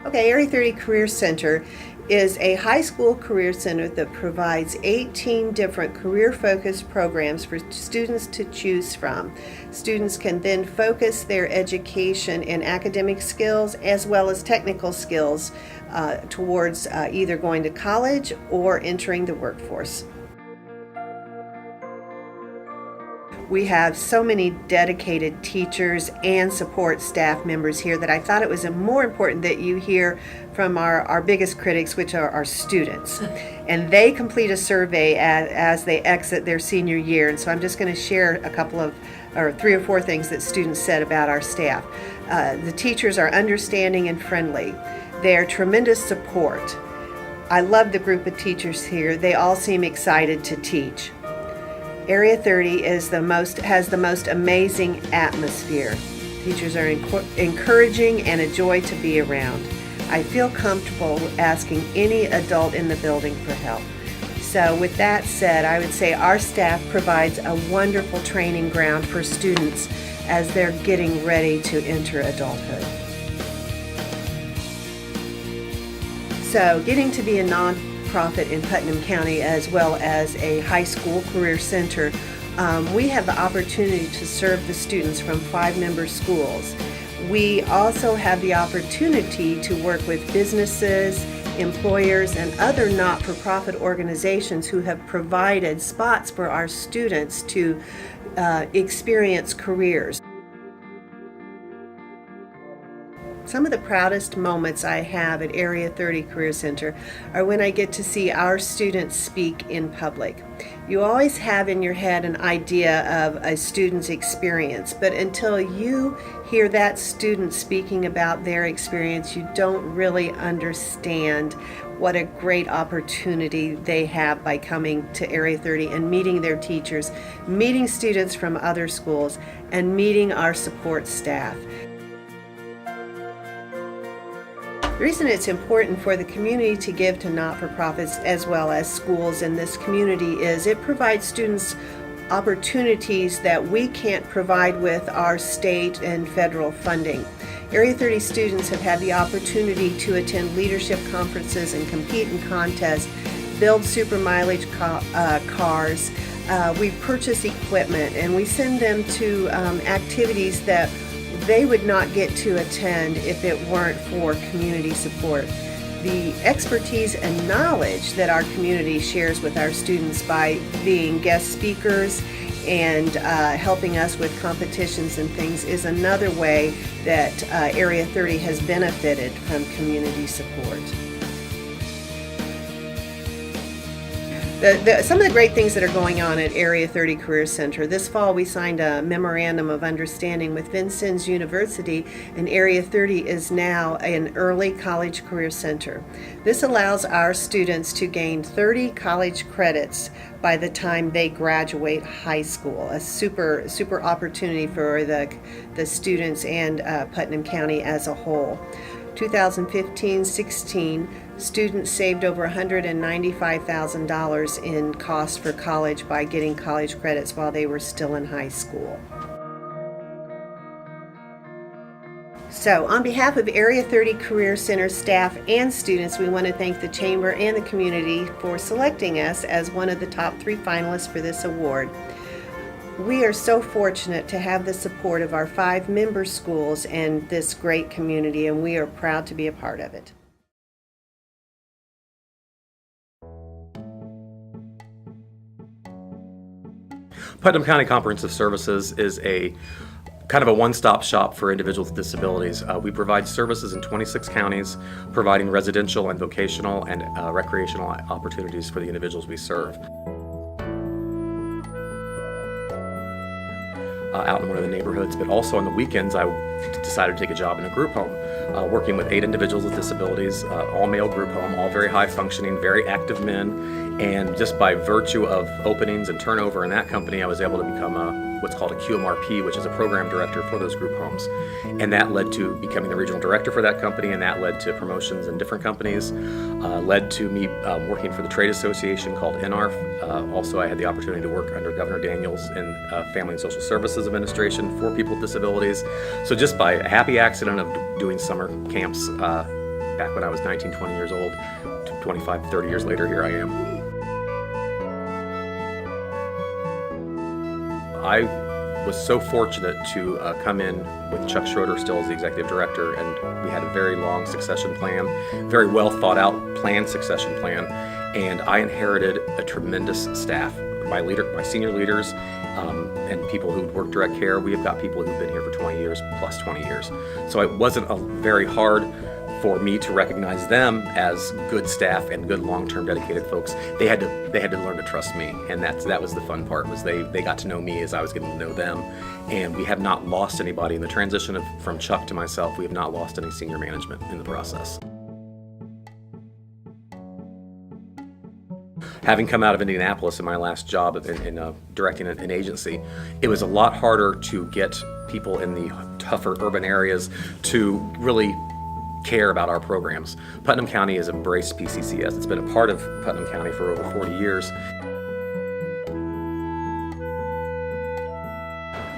Okay, Area 30 Career Center is a high school career center that provides 18 different career-focused programs for students to choose from. Students can then focus their education in academic skills as well as technical skills towards either going to college or entering the workforce. We have so many dedicated teachers and support staff members here that I thought it was more important that you hear from our biggest critics, which are our students. And they complete a survey as they exit their senior year. And so I'm just going to share a couple of, or 3 or 4 things that students said about our staff. The teachers are understanding and friendly. They're tremendous support. I love the group of teachers here. They all seem excited to teach. Area 30 has the most amazing atmosphere. Teachers are encouraging and a joy to be around. I feel comfortable asking any adult in the building for help. So with that said, I would say our staff provides a wonderful training ground for students as they're getting ready to enter adulthood. So getting to be a nonprofit in Putnam County as well as a high school career center, we have the opportunity to serve the students from 5-member schools. We also have the opportunity to work with businesses, employers, and other not-for-profit organizations who have provided spots for our students to experience careers. Some of the proudest moments I have at Area 30 Career Center are when I get to see our students speak in public. You always have in your head an idea of a student's experience, but until you hear that student speaking about their experience, you don't really understand what a great opportunity they have by coming to Area 30 and meeting their teachers, meeting students from other schools, and meeting our support staff. The reason it's important for the community to give to not-for-profits as well as schools in this community is it provides students opportunities that we can't provide with our state and federal funding. Area 30 students have had the opportunity to attend leadership conferences and compete in contests, build super mileage cars. We purchase equipment and we send them to activities that they would not get to attend if it weren't for community support. The expertise and knowledge that our community shares with our students by being guest speakers and helping us with competitions and things is another way that Area 30 has benefited from community support. Some of the great things that are going on at Area 30 Career Center. This fall we signed a memorandum of understanding with Vincennes University, and Area 30 is now an early college career center. This allows our students to gain 30 college credits by the time they graduate high school. A super opportunity for the students and Putnam County as a whole. 2015-16, students saved over $195,000 in cost for college by getting college credits while they were still in high school. So, on behalf of Area 30 Career Center staff and students, we want to thank the Chamber and the community for selecting us as one of the top 3 finalists for this award. We are so fortunate to have the support of our 5 member schools and this great community, and we are proud to be a part of it. Putnam County Comprehensive Services is a kind of a one-stop shop for individuals with disabilities. We provide services in 26 counties, providing residential and vocational and recreational opportunities for the individuals we serve. Out in one of the neighborhoods, but also on the weekends I decided to take a job in a group home, working with 8 individuals with disabilities, all male group home, all very high functioning, very active men, and just by virtue of openings and turnover in that company, I was able to become what's called a QMRP, which is a program director for those group homes. And that led to becoming the regional director for that company, and that led to promotions in different companies, led to me working for the trade association called NARF. Also, I had the opportunity to work under Governor Daniels in Family and Social Services Administration for people with disabilities. So just by a happy accident of doing summer camps back when I was 19, 20 years old. 25, 30 years later, here I am. I was so fortunate to come in with Chuck Schroeder still as the executive director, and we had a very long succession plan, very well thought out planned succession plan, and I inherited a tremendous staff. My senior leaders, and people who work direct care. We have got people who've been here for 20 years, plus 20 years. So it wasn't very hard for me to recognize them as good staff and good long-term dedicated folks. They had to learn to trust me, and that was the fun part. Was they got to know me as I was getting to know them, and we have not lost anybody in the transition from Chuck to myself. We have not lost any senior management in the process. Having come out of Indianapolis in my last job in directing an agency, it was a lot harder to get people in the tougher urban areas to really care about our programs. Putnam County has embraced PCCS. It's been a part of Putnam County for over 40 years.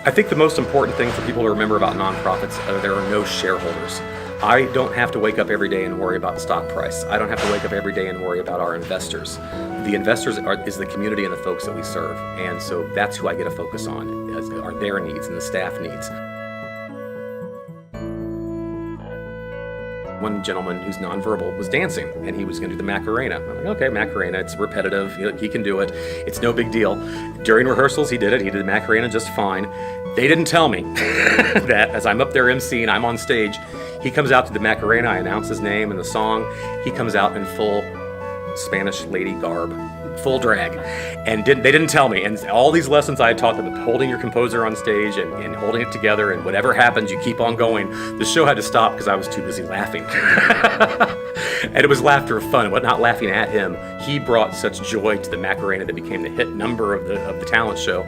I think the most important thing for people to remember about nonprofits are there are no shareholders. I don't have to wake up every day and worry about the stock price. I don't have to wake up every day and worry about our investors. The investors is the community and the folks that we serve, and so that's who I get to focus on, are their needs and the staff needs. One gentleman who's nonverbal was dancing, and he was going to do the Macarena. I'm like, okay, Macarena, it's repetitive, he can do it, it's no big deal. During rehearsals, he did it, he did the Macarena just fine. They didn't tell me that as I'm up there emceeing, I'm on stage, he comes out to the Macarena, I announce his name and the song, he comes out in full Spanish lady garb, full drag, and they didn't tell me. And all these lessons I had taught them, holding your composer on stage and holding it together, and whatever happens, you keep on going. The show had to stop because I was too busy laughing. And it was laughter of fun, but not laughing at him. He brought such joy to the Macarena that became the hit number of the talent show.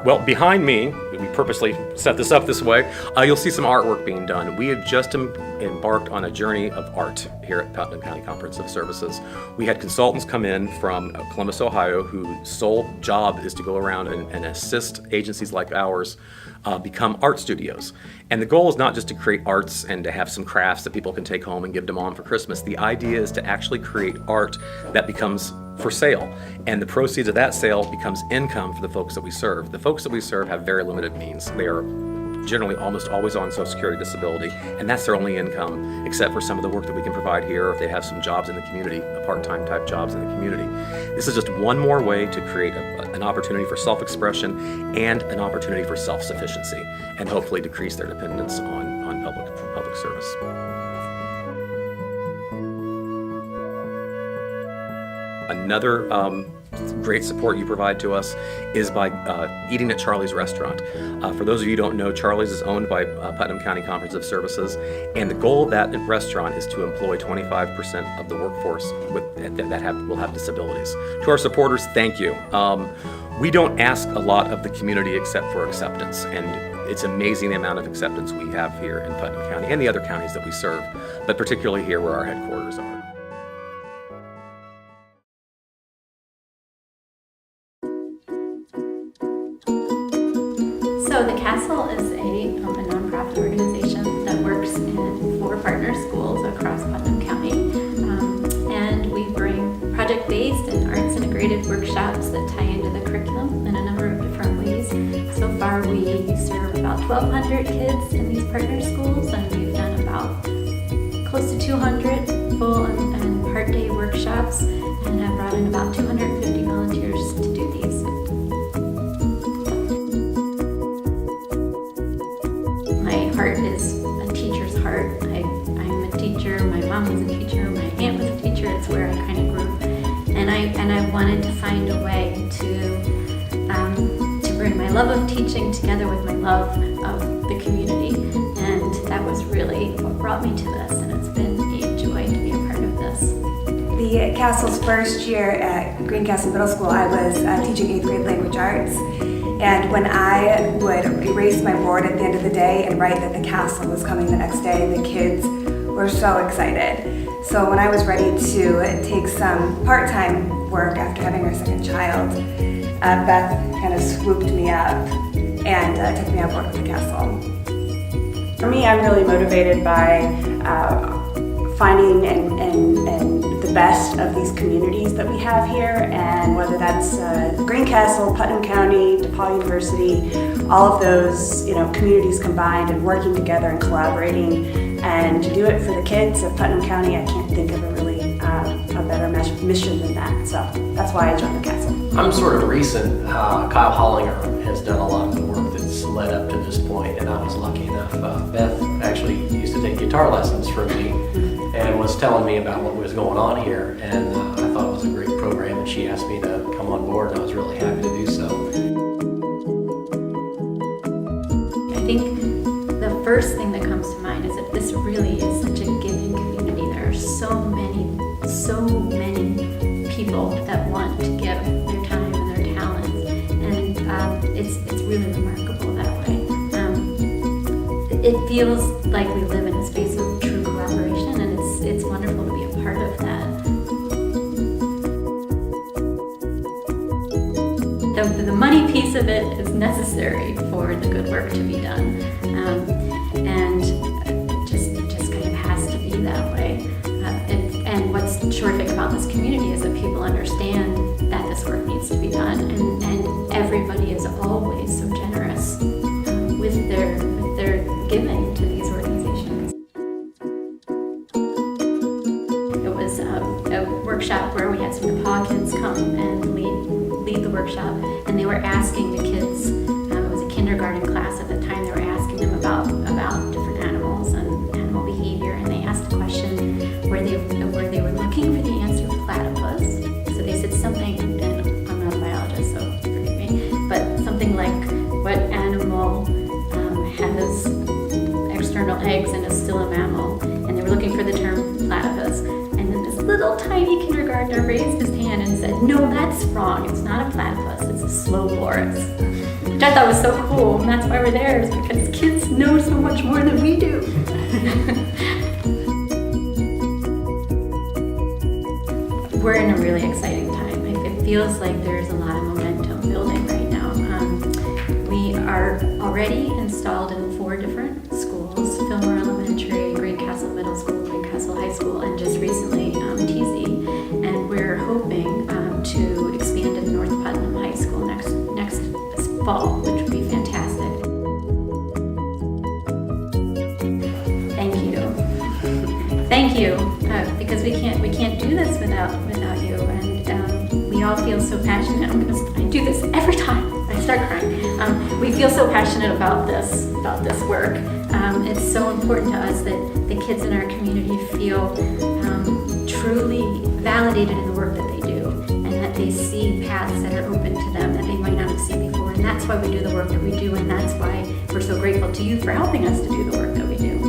Well, behind me, we purposely set this up this way, you'll see some artwork being done. We have just embarked on a journey of art here at Putnam County Comprehensive Services. We had consultants come in from Columbus, Ohio, whose sole job is to go around and assist agencies like ours become art studios. And the goal is not just to create arts and to have some crafts that people can take home and give to mom for Christmas. The idea is to actually create art that becomes for sale, and the proceeds of that sale becomes income for the folks that we serve. The folks that we serve have very limited means. They are generally almost always on Social Security disability, and that's their only income, except for some of the work that we can provide here, or if they have some jobs in the community, part-time type jobs in the community. This is just one more way to create an opportunity for self-expression and an opportunity for self-sufficiency, and hopefully decrease their dependence on public service. Another great support you provide to us is by eating at Charlie's Restaurant. For those of you who don't know, Charlie's is owned by Putnam County Comprehensive Services, and the goal of that restaurant is to employ 25% of the workforce that will have disabilities. To our supporters, thank you. We don't ask a lot of the community except for acceptance, and it's amazing the amount of acceptance we have here in Putnam County and the other counties that we serve, but particularly here where our headquarters are. So the Castle is a nonprofit organization that works in 4 partner schools across Putnam County, and we bring project-based and arts-integrated workshops that tie into the curriculum in a number of different ways. So far, we serve about 1,200 kids in these partner schools, and we've done about close to 200 full and part-day workshops, and have brought in about 250 volunteers to do these. Heart is a teacher's heart. I'm a teacher, my mom was a teacher, my aunt was a teacher. It's where I kind of grew, and I wanted to find a way to bring my love of teaching together with my love of the community, and that was really what brought me to this, and it's been a joy to be a part of this. The Castle's first year at Greencastle Middle School, I was teaching 8th grade language arts. And when I would erase my board at the end of the day and write that the Castle was coming the next day, the kids were so excited. So when I was ready to take some part-time work after having our second child, Beth kind of swooped me up and took me on board with the Castle. For me, I'm really motivated by finding and the best of these communities that we have here, and whether that's Greencastle, Putnam County, DePaul University, all of those communities combined and working together and collaborating, and to do it for the kids of Putnam County, I can't think of a really a better mission than that. So that's why I joined the Castle. I'm sort of recent. Kyle Hollinger has done a lot of the work that's led up to this point, and I was lucky enough. Beth actually used to take guitar lessons from me and was telling me about what was going on here, and I thought it was a great program, and she asked me to come on board, and I was really happy to do so. I think the first thing that comes to mind is that this really is such a giving community. There are so many people that want to give their time and their talents, and it's really remarkable that way. It feels like we live in a space of true collaboration, and it's wonderful to be a part of that. The money piece of it is necessary for the good work to be done, and it just kind of has to be that way. And what's terrific about this community is that people understand that this work needs to be done, and everybody is always so generous with their giving to these organizations. It was a workshop where we had some DePaul kids come and lead the workshop, and they were asking the kids, it was a kindergarten class at the time, they were asking them about different animals and animal behavior, and they asked a question where they were looking for the answer platypus. So they said something, and I'm not a biologist, so forgive me, but something like, what animal has external eggs and is still a mammal? And they were looking for the term platypus. And then this little tiny kindergartner raised his hand and said, no, that's wrong. It's not a platypus, it's a slowboris. Which I thought was so cool, and that's why we're there, is because kids know so much more than we do. We're in a really exciting time. It feels like there's a lot of momentum building right now. We are already installed in 4 different schools: Fillmore Elementary, Greencastle Middle School, Greencastle High School, and just recently TZ. And we're hoping to expand to North Putnam High School next fall, which would be fantastic. Thank you, because we can't do this without you, and we all feel so passionate. I do this every time I start crying. We feel so passionate about this work. It's so important to us that the kids in our community feel truly validated in the work that they do, and that they see paths that are open to them that they might not have seen before. And that's why we do the work that we do, and that's why we're so grateful to you for helping us to do the work that we do.